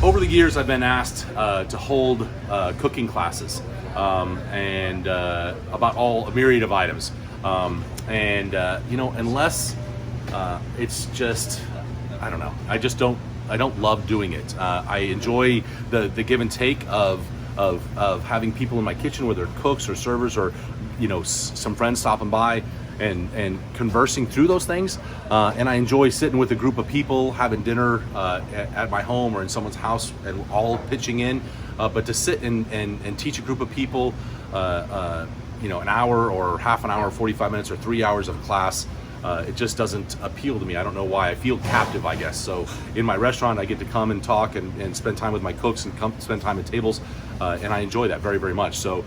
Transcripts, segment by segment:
over the years, I've been asked to hold cooking classes and about a myriad of items. You know, unless it's just, I don't know, I don't love doing it. I enjoy the give and take of having people in my kitchen, whether cooks or servers or, you know, some friends stopping by and conversing through those things. And I enjoy sitting with a group of people, having dinner at my home or in someone's house and all pitching in. But to sit and teach a group of people, you know, an hour or half an hour, 45 minutes or 3 hours of class, it just doesn't appeal to me. I don't know why. I feel captive, I guess. So in my restaurant, I get to come and talk and spend time with my cooks and come spend time at tables, and I enjoy that very, very much. So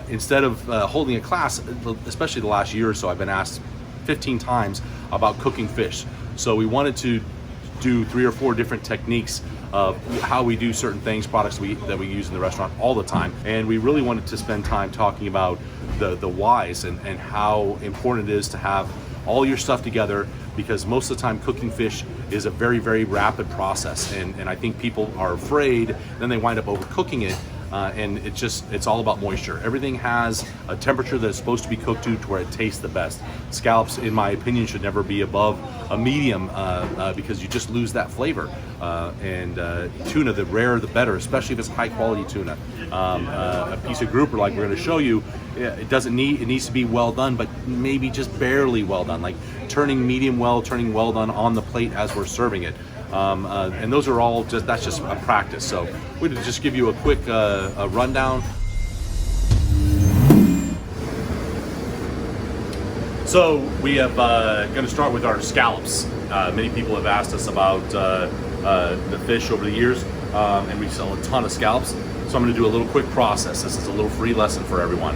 instead of holding a class, especially the last year or so, I've been asked 15 times about cooking fish. So we wanted to do 3 or 4 different techniques of how we do certain things, products that we use in the restaurant all the time. And we really wanted to spend time talking about the whys and how important it is to have all your stuff together, because most of the time cooking fish is a very, very rapid process, and I think people are afraid, then they wind up overcooking it, and it's all about moisture. Everything has a temperature that it's supposed to be cooked to where it tastes the best. Scallops, in my opinion, should never be above a medium because you just lose that flavor. Tuna, the rarer the better, especially if it's high quality tuna. A piece of grouper like we're going to show you, it needs to be well done, but maybe just barely well done, like turning medium well, turning well done on the plate as we're serving it. And those are all that's just a practice. So we're going to just give you a quick rundown. So we have going to start with our scallops. Many people have asked us about the fish over the years, and we sell a ton of scallops. So I'm going to do a little quick process. This is a little free lesson for everyone.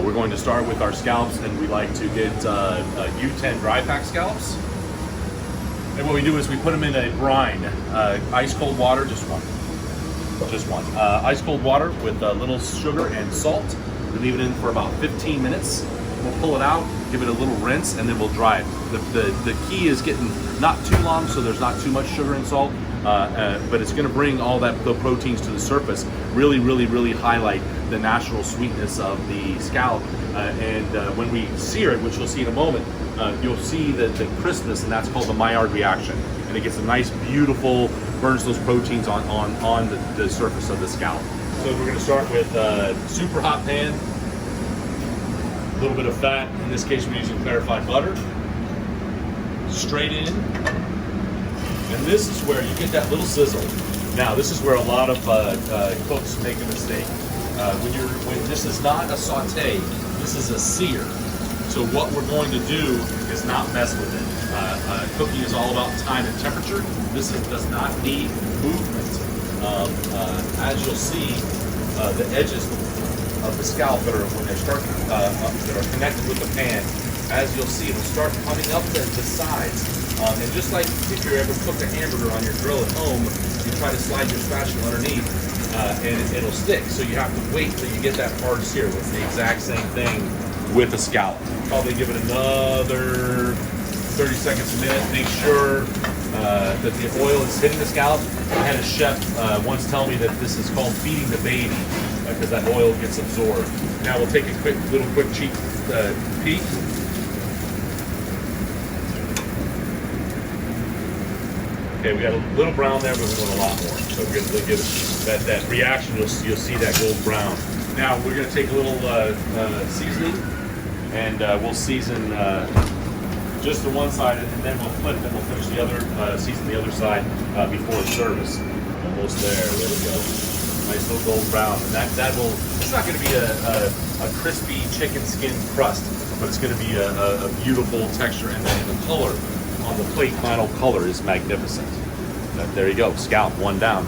We're going to start with our scallops, and we like to get U10 dry pack scallops. And what we do is we put them in a brine, ice cold water, just one. Ice cold water with a little sugar and salt. We leave it in for about 15 minutes. We'll pull it out, give it a little rinse, and then we'll dry it. The key is getting not too long so there's not too much sugar and salt, but it's gonna bring all the proteins to the surface, really, really, really highlight the natural sweetness of the scallop. When we sear it, which you'll see in a moment, you'll see the crispness, and that's called the Maillard reaction. And it gets a nice, beautiful, burns those proteins on the surface of the scallop. So we're gonna start with super hot pan, a little bit of fat. In this case, we're using clarified butter. Straight in. And this is where you get that little sizzle. Now, this is where a lot of cooks make a mistake. When this is not a saute, this is a sear. So what we're going to do is not mess with it. Cooking is all about time and temperature. This does not need movement. As you'll see, the edges of the scallop when they start that are connected with the pan, as you'll see, it'll start coming up the sides. And just like if you ever cooked a hamburger on your grill at home, you try to slide your spatula underneath, and it'll stick. So you have to wait till you get that hard sear. It's the exact same thing with a scallop. Probably give it another 30 seconds a minute. Make sure that the oil is hitting the scallop. I had a chef once tell me that this is called feeding the baby, because that oil gets absorbed. Now we'll take a quick cheek peek. Okay, we got a little brown there, but we want a lot more. So we're going to give it that reaction. You'll see that golden brown. Now we're going to take a little seasoning, and we'll season just the one side, and then we'll flip and we'll finish the other, season the other side before service. Almost there. There we go. Nice little golden brown, and that will. It's not going to be a crispy chicken skin crust, but it's going to be a beautiful texture, and then the color on the plate, final color is magnificent. There you go, scallop, one down.